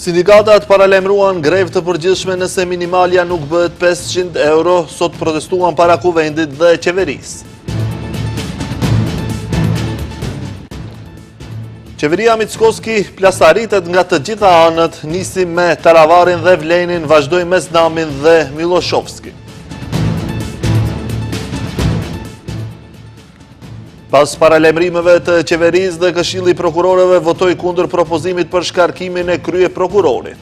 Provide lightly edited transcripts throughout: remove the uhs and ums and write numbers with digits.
Sindikatat paralajmëruan grevë të përgjithshme nëse minimalja nuk bëhet 500 euro, sot protestuan para kuvendit dhe qeverisë. Qeveria Mickoski plasaritet nga të gjitha anët, nisi me Taravarin dhe Vlenin, vazhdoi me Znamin dhe Miloshovski. Pas paralajmërimeve të qeverisë dhe Këshilli i Prokurorëve votoi kundër propozimit për shkarkimin e krye prokurorit.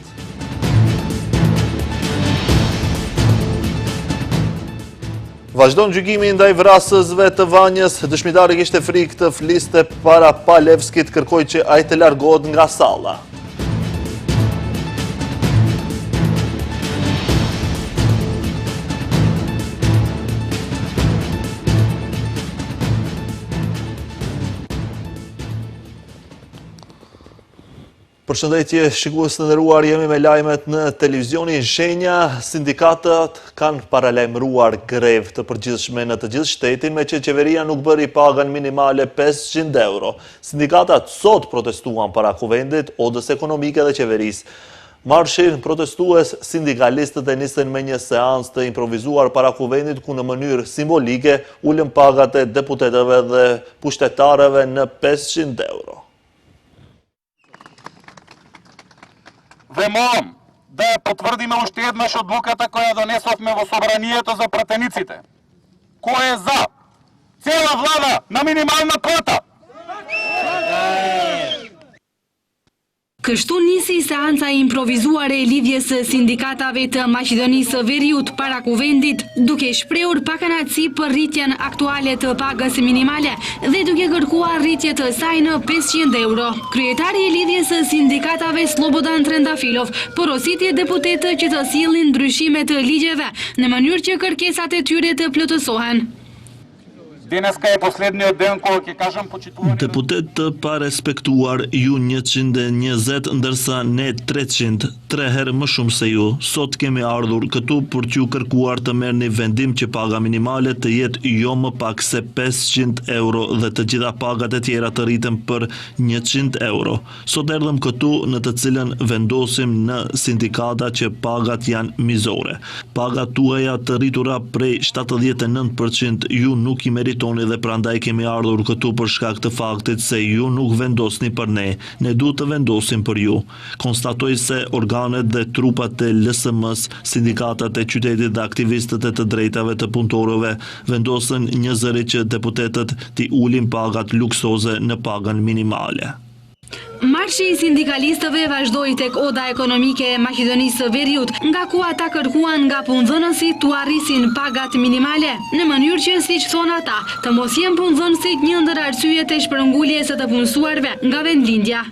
Vazhdon gjykimi ndaj vrasësve të Vanjës, dëshmitari kishte frikë të fliste para Palevskit, kërkoi që ai të largohet nga salla. Përshëndetje, shikues të nderuar, jemi me lajmet në televizionin Shenja. Sindikatat kanë paralajmëruar grevë të përgjithshme në të gjithë shtetin, me që qeveria nuk bëri pagën minimale 500 euro. Sindikatat sot protestuan para kuvendit, odës ekonomike dhe qeverisë. Marshin protestues, sindikalistët e nisën me një seancë të improvizuar para kuvendit, ku në mënyrë simbolike ulën pagat e deputetëve dhe pushtetarëve në 500 euro. Dhe mom, da potvrdime ushtetme që odlukata koja donesovme vo sobranijeto za pratenicite. Ko je za? Cijela vlada na minimalna kvota. Kështu nisi seanca improvizuar e lidhjes së sindikatave të Maqedonisë së Veriut para kuvendit, duke shprehur pakënaqësi për rritjen aktuale të pagës minimale dhe duke kërkuar rritje të saj në 500 euro. Kryetari i lidhjes së sindikatave Slobodan Trendafilov porositi deputetë që të sillnin ndryshime të ligjeve në mënyrë që kërkesat e tyre të plotësohen. Deputet të parespektuar, ju 120, ndërsa ne 300, 3 herë më shumë se ju. Sot kemi ardhur këtu për t'ju kërkuar të merrni vendim që paga minimale të jetë jo më pak se 500 euro dhe të gjitha pagat e tjera të rriten për 100 euro. Sot erdhëm këtu në të cilën vendosim në sindikata që pagat janë mizore. Pagat tuaja të rritura prej 79% ju nuk i meritoni dhe prandaj kemi ardhur këtu për shkak të faktit se ju nuk vendosni për ne, ne duhet të vendosim për ju. Konstatoj se organet dhe trupat e LSM-s, sindikatat e qytetit dhe aktivistët e të drejtave të punëtorëve vendosën një zëri që deputetët t'i ulin pagat luksoze në pagën minimale. Marshi i sindikalistëve vazhdoi tek oda ekonomike e Maqedonisë së Veriut, nga ku ata kërkuan nga punëdhënësit t'u arrisin pagat minimale, në mënyrë që, siç thonë ata, të mos jenë punëdhënësit një ndër arsyet e shpërnguljes së të punësuarve nga vendlindja.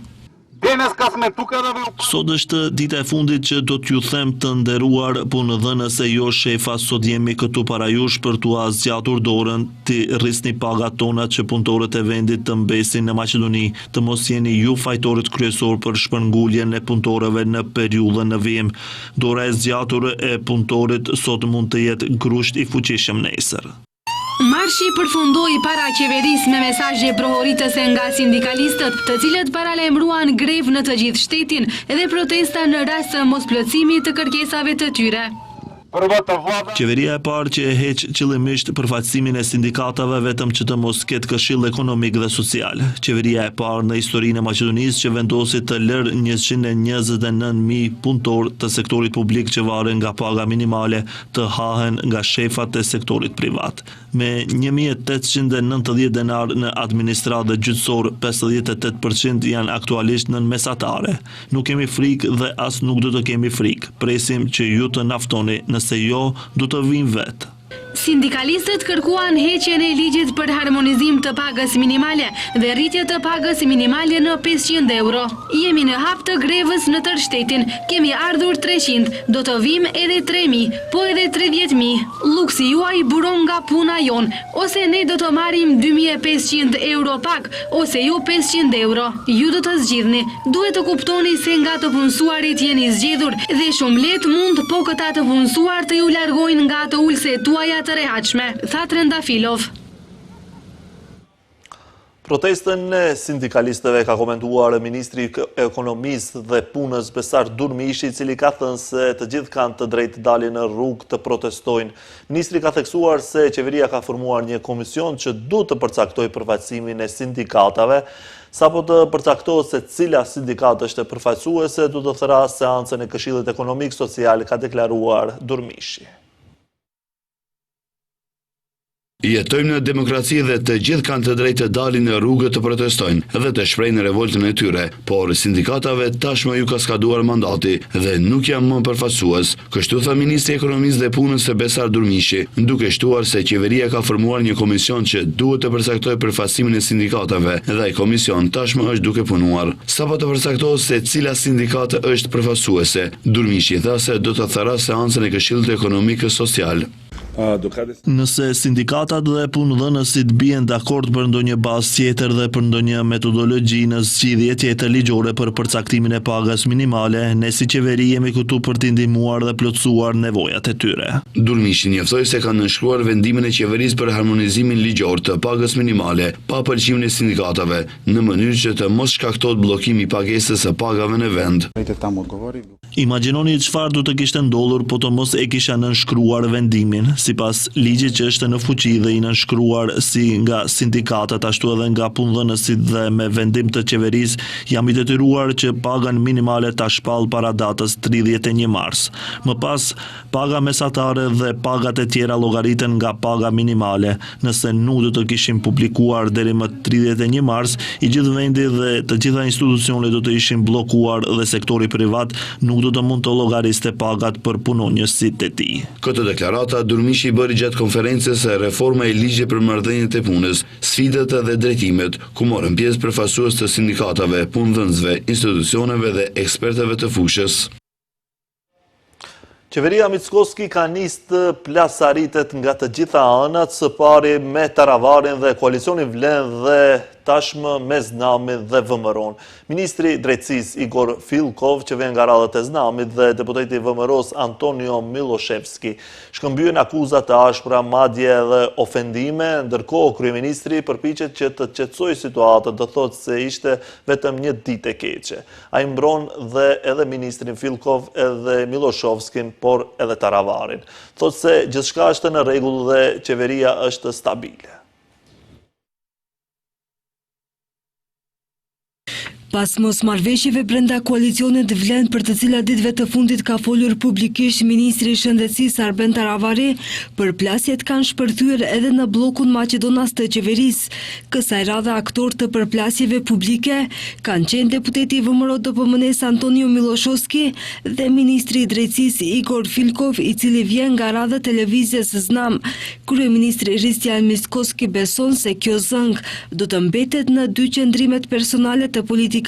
Sot është dita e fundit që do t'ju them të nderuar punëdhënës e jo shefa, sot jemi këtu para jush për t'u zgjatur dorën, t'i rrisni pagat tona që punëtorët e vendit të mbesin në Maqedoni, të mos jeni ju fajtorit kryesor për shpërnguljen e punëtorëve në periudhën në vijim. Dora e zgjatur e punëtorit sot mund të jetë grusht i fuqishëm nesër. Marshi përfundoi para qeverisë me mesazhe prohoritëse nga sindikalistët, të cilët paralajmëruan grevë në të gjithë shtetin dhe protesta në rast të mosplotësimit të kërkesave të tyre. Qeveria e parë që e heq qëllimisht përfaqësimin e sindikatave vetëm që të mos ketë këshill ekonomik dhe social. Qeveria e parë në historinë e Maqedonisë që vendosi të lërë 129.000 punëtor të sektorit publik që varen nga paga minimale të hahen nga shefat e sektorit privat. Me 1.890 denar në administratë gjyqësor, 58% janë aktualisht në mesatare. Nuk kemi frikë dhe as nuk do të kemi frikë. Presim që ju të naftoni, nëse jo, du të vinë vetë. Sindikalistët kërkuan heqjen e ligjit për harmonizim të pagës minimale dhe rritje të pagës minimale në 500 euro. Jemi në hap të grevës në tërë shtetin, kemi ardhur 300, do të vim edhe 3.000, po edhe 30.000. Luksi juaj buron nga puna jon, ose ne do të marrim 2.500 euro pak, ose ju 500 euro. Ju do të zgjidhni, duhet të kuptoni se nga të punësuarit jeni zgjedhur dhe shumë let mund po këta të punësuar të ju largojnë nga të ulse tuaja të rehatshme, tha Trendafilov. Protestën e sindikalistëve ka komentuar Ministri i Ekonomisë dhe Punës Besar Durmishi, i cili ka thënë se të gjithë kanë të drejtë dalin në rrugë të protestojnë. Ministri ka theksuar se qeveria ka formuar një komision që duhet të përcaktojë përfaqësimin e sindikatave. Sapo të përcaktohet se cila sindikat është e përfaqësuese, duhet të thërasë seancën e Këshillit Ekonomik Social, ka deklaruar Durmishi. Jetojmë në demokraci dhe të gjithë kanë të drejtë të dalin në rrugë të protestojnë dhe të shprehnë revoltën e tyre, por sindikatave tashmë ju ka skaduar mandati dhe nuk janë më përfaqësues. Kështu tha Ministri i Ekonomisë dhe Punës së Besar Durmishi, duke shtuar se qeveria ka formuar një komision që duhet të përcaktojë përfaqësimin e sindikatave dhe ai komision tashmë është duke punuar. Sapo të përcaktohet se cila sindikate është përfaqësuese, Durmishi tha se do të tharrasë seancën e Këshillit Ekonomik Social. Nëse sindikatat dhe punëdhënësit bien dakord për ndonjë bazë tjetër dhe për ndonjë metodologji në zgjidhje tjetër ligjore për përcaktimin e pagës minimale, ne si qeveri jemi këtu për t'i ndihmuar dhe plotësuar nevojat e tyre. Durmishi njoftoi se kanë nënshkruar vendimin e qeverisë për harmonizimin ligjor të pagës minimale pa pëlqimin e sindikatave, në mënyrë që të mos shkaktohet bllokimi i pagesës së pagave në vend. Imagjinoni çfarë do të kishte ndodhur po të mos e kisha nënshkruar vendimin. Sipas ligjit që është në fuqi dhe i nënshkruar si nga sindikatat ashtu edhe nga punëdhënësit dhe me vendim të qeverisë, jam i detyruar që pagan minimale ta shpall para datës 31 mars. Më pas, paga mesatare dhe pagat e tjera llogariten nga paga minimale. Nëse nuk do të kishim publikuar deri më 31 mars, i gjithë vendi dhe të gjitha institucionet do të ishin bllokuar dhe sektori privat nuk do të mund të llogariste pagat për punonjësit e tij. Këtë deklarata Durmishi i bëri gjatë konferencës e reforma e ligjit për marrëdhëniet e punës, sfidat dhe drejtimet, ku morën pjesë përfaqësues të sindikatave, punëdhënësve, institucioneve dhe ekspertëve të fushës. Qeveria Mickoski ka nisë të plasaritet nga të gjitha anët, së pari me Taravarin dhe koalicioni Vlen dhe tashmë me Znamit dhe VMRO-n. Ministri i Drejtësisë Igor Filkov, që vjen nga radhët e Znamit, dhe deputeti i VMRO-s Antonio Miloševski shkëmbyen akuza të ashpra, madje edhe ofendime, ndërkohë kryeministri përpiqet që të qetësojë situatën, të thotë se ishte vetëm një ditë e keqe. Ai mbron dhe edhe ministrin Filkov edhe Miloševskin, por edhe Taravarin. Thotë se gjithçka është në rregull dhe qeveria është stabile. Pas mosmarrëveshjeve brenda koalicionit Vlen, për të cilat ditëve të fundit ka folur publikisht ministri i Shëndetësisë Arben Taravari, përplasjet kanë shpërthyer edhe në bllokun Maqedonas të qeverisë. Kësaj radhe aktor të përplasjeve publike kanë qenë deputeti i VMRO DPMN-s Antonio Miloševski dhe ministri i Drejtësisë Igor Filkov, i cili vjen nga radha televizjes Znam. Kryeministri Hristijan Mickoski beson se kjo zëng do të mbetet në dy qendrimet personale të politikanëve,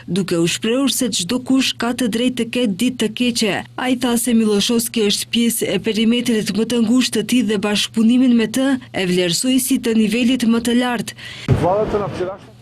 duke u shprehur se çdo kush ka të drejtë të ketë ditë të keqe. Ai tha se Miloševski është pjesë e perimetrit më të ngushtë të tij dhe bashkëpunimin me të e vlerësoi si të nivelit më të lartë.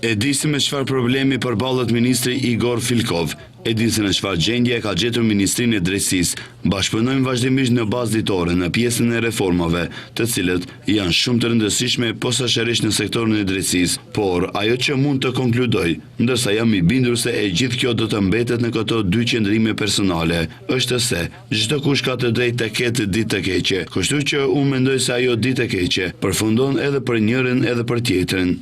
E disi me çfarë problemi përballet ministri Igor Filkov. E di se në çfarë gjendje ka gjetur Ministrinë e Drejtësisë. Bashkëpunojmë vazhdimisht në bazë ditore në pjesën e reformave, të cilët janë shumë të rëndësishme posaçërisht në sektorin e drejtësisë, por ajo që mund të konkludoj, ndërsa jam i bindur se e gjithë kjo do të mbetet në këto dy qendrime personale, është se çdo kush ka të drejtë të ketë ditë të keqe. Kështu që unë mendoj se ajo ditë e keqe përfundon edhe për njërin edhe për tjetrin.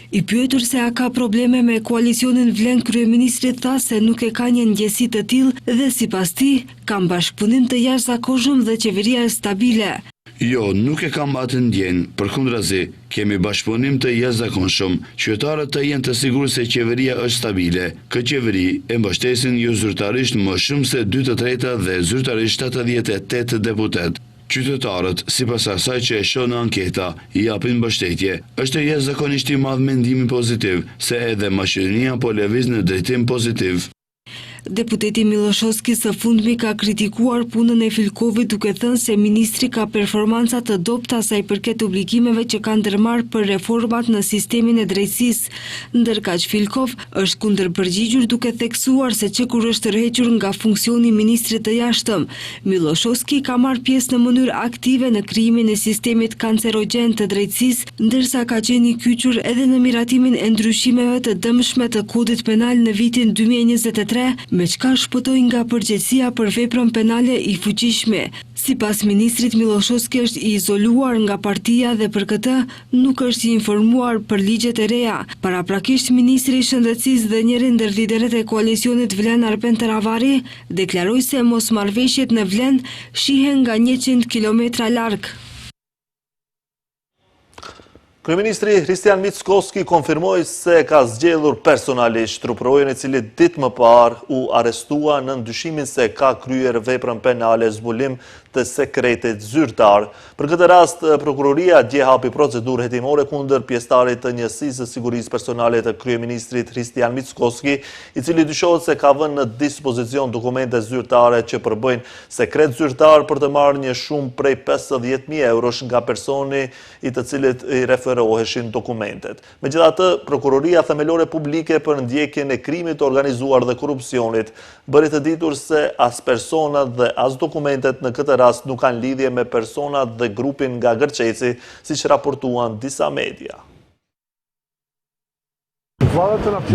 I pyetur se a ka probleme me koalicionin Vlen, kryeministri tha se nuk e ka një ndjesi të tillë dhe sipas tij kanë bashkëpunim të jashtëzakonshëm dhe qeveria është stabile. Jo, nuk e kam atë ndjen, përkundrazi, kemi bashkëpunim të jashtëzakonshëm. Qytetarët të jenë të sigurt se qeveria është stabile. Këtë qeveri e mbështesin jo zyrtarisht më shumë se 2/3 dhe zyrtarisht 78 deputet. Qytetarët, sipas asaj që e shoh në anketa, i japin mbështetje. Është jashtëzakonisht i madh mendimi pozitiv, se edhe Maqedonia po lëviz në drejtim pozitiv. Deputeti Miloshovski së fundmi ka kritikuar punën e Filkovit duke thënë se ministri ka performanca të dobta sa i përket obligimeve që kanë ndërmarrë për reformat në sistemin e drejtësisë, ndërkaq Filkov është kundërpërgjigjur duke theksuar se që kur është tërhequr nga funksioni ministrit të jashtëm, Miloshovski ka marrë pjesë në mënyrë aktive në krijimin e sistemit kancerogjen të drejtësisë, ndërsa ka qenë i kyçur edhe në miratimin e ndryshimeve të dëmshme të kodit penal në vitin 2023, me çka shpëtoi nga përgjegjësia për veprën penale i fuqishme. Sipas ministrit, Miloshovski është i izoluar nga partia dhe për këtë nuk është i informuar për ligjet e reja. Paraprakisht, ministri i Shëndetësisë dhe njëri ndër liderët e koalicionit Vlen Arben Taravari deklaroi se mosmarrëveshjet në Vlen shihen nga 100 kilometra larg. Kryeministri Hristian Mickoski konfirmoi se ka zgjedhur personalisht truprojen i cili ditë më parë u arrestua në ndyshimin se ka kryer veprën penale zbulim të sekretit zyrtar. Për këtë rast, prokuroria dje hapi procedurë hetimore kundër pjesëtarit të njësisë së sigurisë personale të kryeministrit Hristian Mickoski, i cili dyshohet se ka vënë në dispozicion dokumente zyrtare që përbëjnë sekret zyrtar për të marrë një shumë prej 50.000 eurosh nga personi i të cilit i referoheshin dokumentet. Megjithatë, prokuroria themelore publike për ndjekjen e krimit organizuar dhe korrupsionit bëri të ditur se as personat dhe as dokumentet në këtë rast nuk kanë lidhje me personat dhe grupin nga Gërçeci, siç raportuan disa media.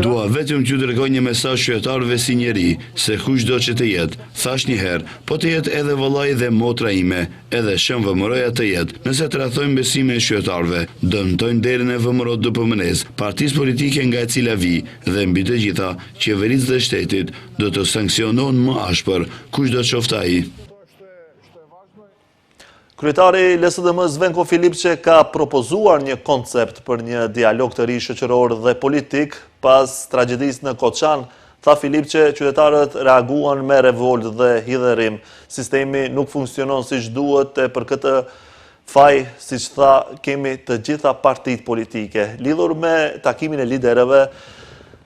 Dua vetëm që dërgoj një mesazh qytetarëve si njeri, se kushdo që të jetë, thash një herë, po të jetë edhe vëllai dhe motra ime, edhe shën vëmëroja të jetë, nëse të rrethojmë besimin e qytetarëve, dëmtojmë derën e VMRO DPMN-s, partisë politike nga e cila vi, dhe mbi të gjitha, qeverisë dhe shtetit, do të sanksionohen më ashpër, kushdo qoftë ai. Kryetari LSDM Zvenko Filipçe ka propozuar një koncept për një dialog të ri shoqëror dhe politik pas tragjedisë në Koçan. Tha Filipçe, qytetarët reaguan me revolt dhe hidherim. Sistemi nuk funksionon siç duhet e për këtë faj, siç tha, kemi të gjitha partitë politike. Lidhur me takimin e liderëve,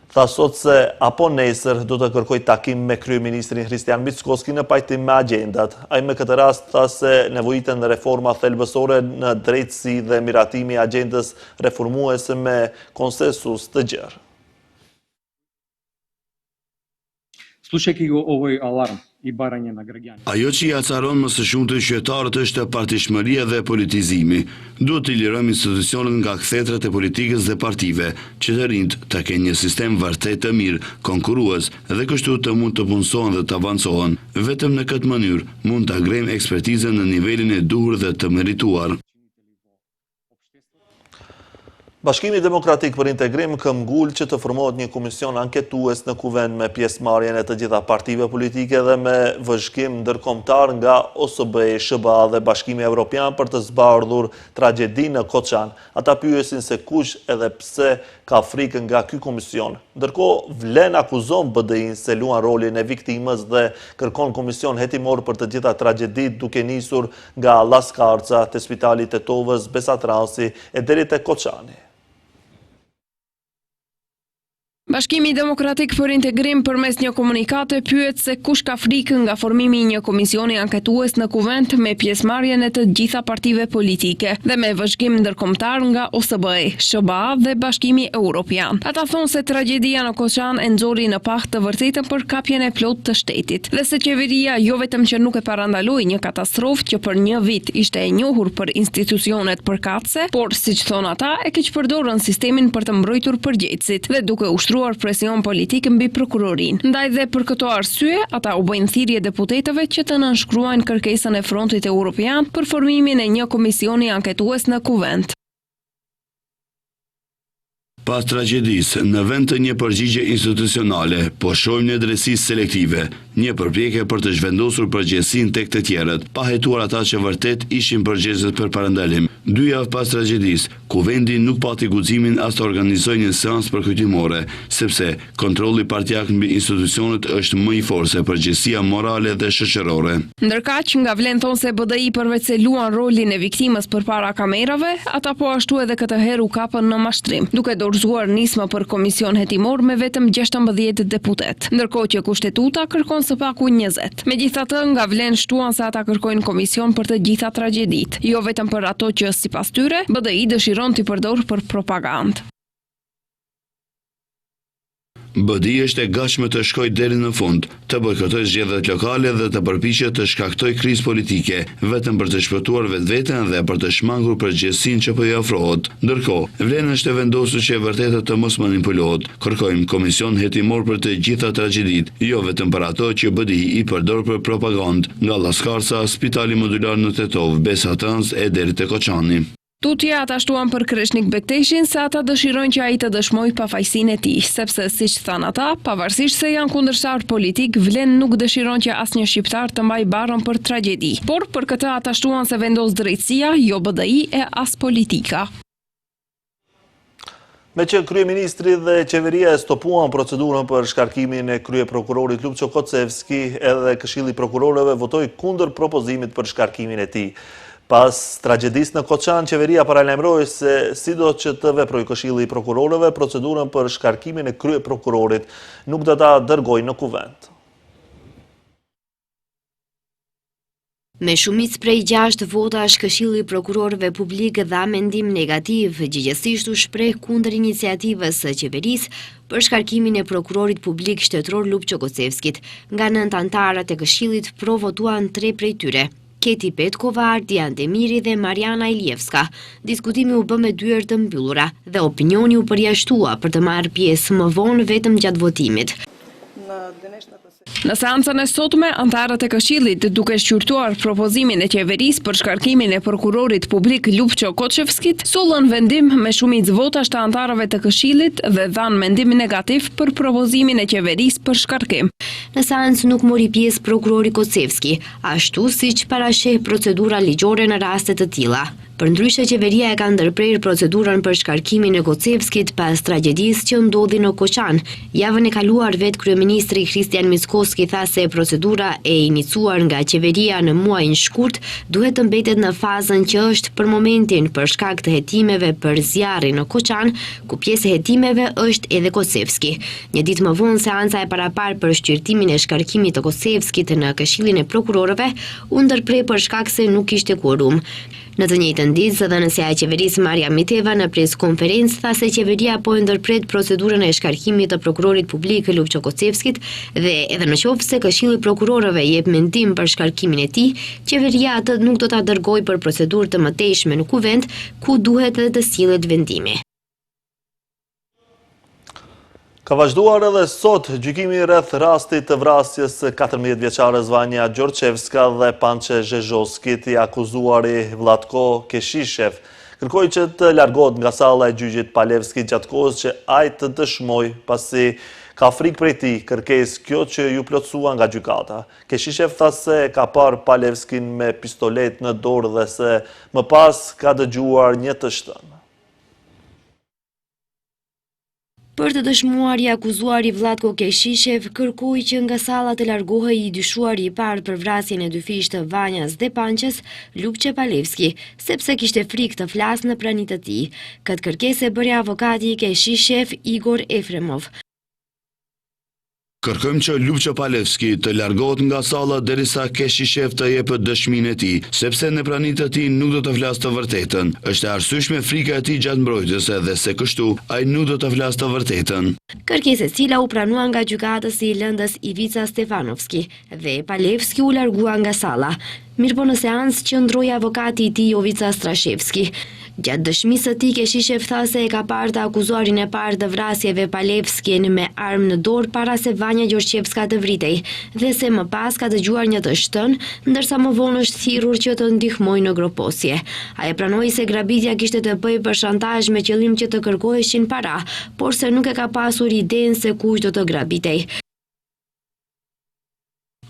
tha sot se apo nesër do të kërkoj takim me kryeministrin Hristian Mickoski në pajtim me agjendat. Ai me këtë rast tha se nevojiten reforma thelbësore në drejtësi dhe miratimi i agjendës reformuese me konsensus të gjerë. Слушайки го овој аларм и барање на граѓани. Ajo që i acaron më së shumti qytetarët është partishmëria dhe politizimi. Duhet të lirojmë institucionet nga kthetrat e politikës dhe partive, që të rinjt të kenë një sistem vërtet të mirë, konkurrues dhe kështu të mund të punësohen dhe të avancohen. Vetëm në këtë mënyrë mund të agrejmë ekspertizën në nivelin e duhur dhe të merituar. Bashkimi Demokratik për Integrim këmbgul që të formohet një komision anketues në kuvend me pjesëmarrjen e të gjitha partive politike dhe me vëzhgim ndërkombëtar nga OSBE, SBA dhe Bashkimi Evropian për të zbardhur tragjedinë në Koçan. Ata pyesin se kush edhe pse ka frikë nga ky komision. Ndërkohë, Vlen akuzon BDI-n se luan rolin e viktimës dhe kërkon komision hetimor për të gjitha tragjeditë duke nisur nga Laskarca, te Spitali Tetovës, Besatransi e deri te Koçani. Bashkimi Demokratik për Integrim përmes një komunikate pyet se kush ka frikë nga formimi i një komisioni anketues në kuvend me pjesëmarrjen e të gjitha partive politike dhe me vëzhgim ndërkombëtar nga OSBE, SBA dhe Bashkimi Evropian. Ata thonë se tragjedia në Koçan e nxori në pak të vërtetën për kapjen e plot të shtetit dhe se qeveria jo vetëm që nuk e parandaloi një katastrofë që për një vit ishte e njohur për institucionet përkatëse, por siç thonë ata, e keqpërdorën sistemin për të mbrojtur përgjegjësit dhe duke ushtruar presion politik mbi prokurorin. Ndaj dhe për këto arsye, ata u bëjnë thirrje deputetëve që të nënshkruajnë kërkesën e Frontit Evropian për formimin e një komisioni anketues në kuvend. Pas tragjedisë, në vend të një përgjigje institucionale, po shohim një drejtësi selektive, një përpjekje për të zhvendosur përgjegjësinë tek të tjerët, pa hetuar ata që vërtet ishin përgjegjës për parandalim. 2 javë pas tragjedisë, Kuvendi nuk pati guximin as të organizojë një seancë përkujtimore, sepse kontrolli partijak mbi institucionet është më i fortë se përgjegjësia morale dhe shoqërore. Ndërkaq, nga Vlen thonë se BDI përveç se luan rolin e viktimës përpara kamerave, ata po ashtu edhe këtë herë u kapën në mashtrim, duke dorëzuar nismë për komision hetimor me vetëm 16 deputet, ndërkohë që kushtetuta kërkon së paku 20. Megjithatë, nga Vlen shtuan se ata kërkojnë komision për të gjitha tragjeditë, jo vetëm për ato që sipas tyre BDI dëshiron t'i përdor për propagandë. BDI është e gatshme të shkojë deri në fund, të bojkotojë zgjedhjet lokale dhe të përpiqet të shkaktojë krizë politike, vetëm për të shpëtuar vetveten dhe për të shmangur përgjegjësinë që po i ofrohet. Ndërkohë, Vlen është e vendosur që e vërteta të mos manipulohet. Kërkojmë komision hetimor për të gjitha tragjeditë, jo vetëm për ato që BDI i përdor për propagandë, nga Llaskarca, Spitali Modular në Tetov, Besatans e deri te Koçani. Tutje ata shtuan për Kreshnik Bekteshin se ata dëshirojnë që ai të dëshmojë pafajësinë e tij, sepse siç thanë ata, pavarësisht se janë kundërshtar politik, Vlen nuk dëshiron që asnjë shqiptar të mbajë barrën për tragjedi. Por për këtë ata shtuan se vendos drejtësia, jo BDI e as politika. Me që kryeministri dhe qeveria e stopuan procedurën për shkarkimin e kryeprokurorit Lupço Kocevski, edhe Këshilli i Prokurorëve votoi kundër propozimit për shkarkimin e tij. Pas tragjedisë në Koçan, qeveria paralajmëroi se sido që të veprojë Këshilli i Prokurorëve, procedurën për shkarkimin e kryeprokurorit nuk do ta dërgojë në kuvent. Me shumicë prej 6 votash, Këshilli i Prokurorëve Publik dha mendim negativ, gjithsesi u shpreh kundër iniciativës së qeverisë për shkarkimin e prokurorit publik shtetëror Lupço Kocevskit. Nga 9 anëtarët e Këshillit provotuan 3 prej tyre. Keti Petkova, Ardian Demiri dhe Mariana Iljevska. Diskutimi u bë me dyert të mbyllura dhe opinioni u përjashtua për të marrë pjesë më vonë vetëm gjatë votimit. Në seancën e sotme, anëtarët e Këshillit, duke shqyrtuar propozimin e qeverisë për shkarkimin e prokurorit publik Lupço Kocevskit, sollën vendim me shumicë votash të anëtarëve të Këshillit dhe dhanë mendim negativ për propozimin e qeverisë për shkarkim. Në seancë nuk mori pjesë prokurori Kocevski, ashtu siç parasheh procedura ligjore në raste të tilla. Përndryshe, qeveria e ka ndërprerë procedurën për shkarkimin e Kocevskit pas tragjedisë që ndodhi në Koçan. Javën e kaluar vetë kryeministri Kristian Mickoski tha se procedura e iniciuar nga qeveria në muajin shkurt duhet të mbetet në fazën që është për momentin për shkak të hetimeve për zjarrin në Koçan, ku pjesë e hetimeve është edhe Kocevski. Një ditë më vonë, seanca e parapar për shqyrtimin e shkarkimit të Kocevskit në Këshillin e Prokurorëve u ndërprer për shkak se nuk kishte kvorum. Në të njëjtën ditë, zëdhënësja e qeverisë Marja Miteva në preskonferencë tha se qeveria po e ndërpret procedurën e shkarkimit të prokurorit publik Lupço Kocevskit dhe edhe në qoftë se Këshilli i Prokurorëve jep mendim për shkarkimin e tij, qeveria atë nuk do ta dërgojë për procedurë të mëtejshme në kuvent, ku duhet edhe të sillet vendimi. Ka vazhduar edhe sot gjykimi rreth rastit të vrasjes 14 vjeçare Zvanja Gjorçevska dhe Pançe Zhezhoskit, i akuzuari Vlatko Keshishev, kërkoi që të largohet nga salla e gjyqit Palevski gjatë kohës që ai të dëshmoj, pasi ka frikë prej tij, kërkesë kjo që ju plotësua nga gjykata. Keshishev tha se ka parë Palevskin me pistolet në dorë dhe se më pas ka dëgjuar një të shtënë. Për të dëshmuar, i akuzuari Vlatko Keshishev kërkoi që nga salla të largohej i dyshuari i parë për vrasjen e dy fishë të Vanjas dhe Pançes, Lupçe Palevski, sepse kishte frikë të flasë në praninë e tij. Këtë kërkesë e bëri avokati i Keshishev, Igor Efremov. Kërkojmë që Lupço Palevski të largohet nga salla derisa Keshishev të jepë dëshminë e tij, sepse në praninë e tij nuk do të flasë të vërtetën. Është e arsyeshme frika e tij gjatë mbrojtjes dhe se kështu ai nuk do të flasë të vërtetën. Kërkesa e cila u pranua nga gjykatës i lëndës Ivica Stefanovski dhe Palevski u largua nga salla. Mirëpo në seancë qëndroi avokati i tij Jovica Strashevski. Gjatë dëshmisë së tij, Keshishev tha se e ka parë të akuzuarin e parë të vrasjeve Palevskin me armë në dorë para se Vanja Gjorçevska të vritej dhe se më pas ka dëgjuar një të shtënë, ndërsa më vonë është thirrur që të ndihmojë në groposje. Ai pranoi se grabitja kishte të bëjë për shantazh me qëllim që të kërkoheshin para, por se nuk e ka pasur idenë se kush do të grabitej.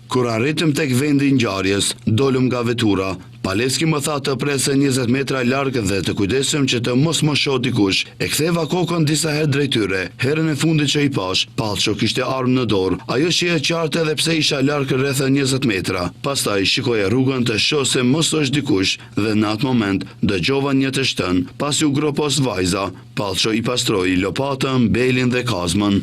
Kur arritëm tek vendi i ngjarjes, dolëm nga vetura. Paleski më tha të presë 20 metra larg dhe të kujdesem që të mos më shoh dikush. E ktheva kokën disa herë drejt tyre. Herën e fundit që i pash, Pallço kishte armë në dorë. Ajo shihej qartë edhe pse isha larg rreth 20 metra. Pastaj shikoja rrugën të shoh se mos është dikush dhe në atë moment dëgjova një të shtën, pasi u gropos vajza. Pallço i pastroi lopatën, belin dhe kazmën.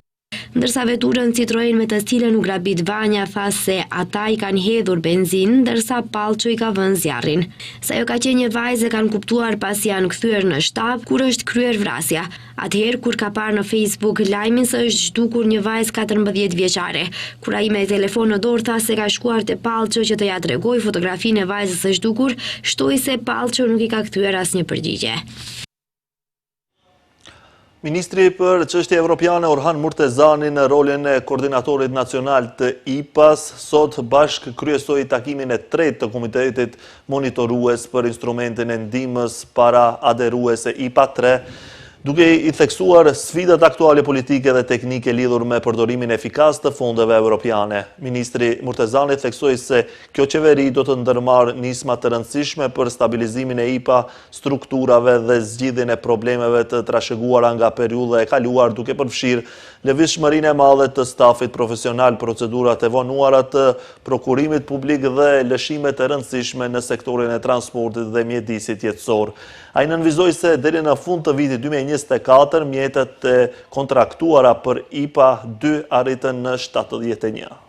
Ndërsa veturën Citroen me të cilën u grabit Vanja tha se ata i kanë hedhur benzinë, ndërsa Pallço i ka vënë zjarrin. Se ajo ka qenë një vajzë kanë kuptuar pasi janë kthyer në shtab kur është kryer vrasja. Atëherë kur ka parë në Facebook lajmin se është zhdukur një vajzë 14 vjeçare. Kur ai me telefon në dorë tha se ka shkuar te Pallço që të ja tregoj fotografinë e vajzës së zhdukur, shtoi se Pallço nuk i ka kthyer asnjë përgjigje. Ministri për çështje evropiane Orhan Murtezani në rolin e koordinatorit nacional të IPA-s sot bashk kryesoi takimin e tretë të Komitetit Monitorues për instrumentin e ndihmës para aderuese IPA 3, duke i theksuar sfidat aktuale politike dhe teknike lidhur me përdorimin efikas të fondeve evropiane. Ministri Murtezani theksoi se kjo qeveri do të ndërmarrë nisma të rëndësishme për stabilizimin e IPA, strukturave dhe zgjidhjen e problemeve të trashëguara nga periudha e kaluar, duke përfshirë lëvizshmërinë e madhe të stafit profesional, procedurat e vonuara të prokurimit publik dhe lëshime të rëndësishme në sektorin e transportit dhe mjedisit jetësor. Ai nënvizoi se deri në fund të vitit 2024 mjetet e kontraktuara për IPA 2 arritën në 71.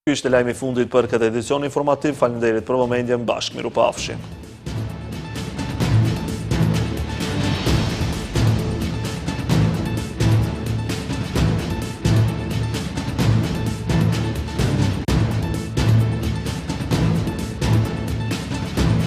Ky ishte lajmi i fundit për këtë edicion informativ. Faleminderit për vëmendjen. Bashkë miru pafshim.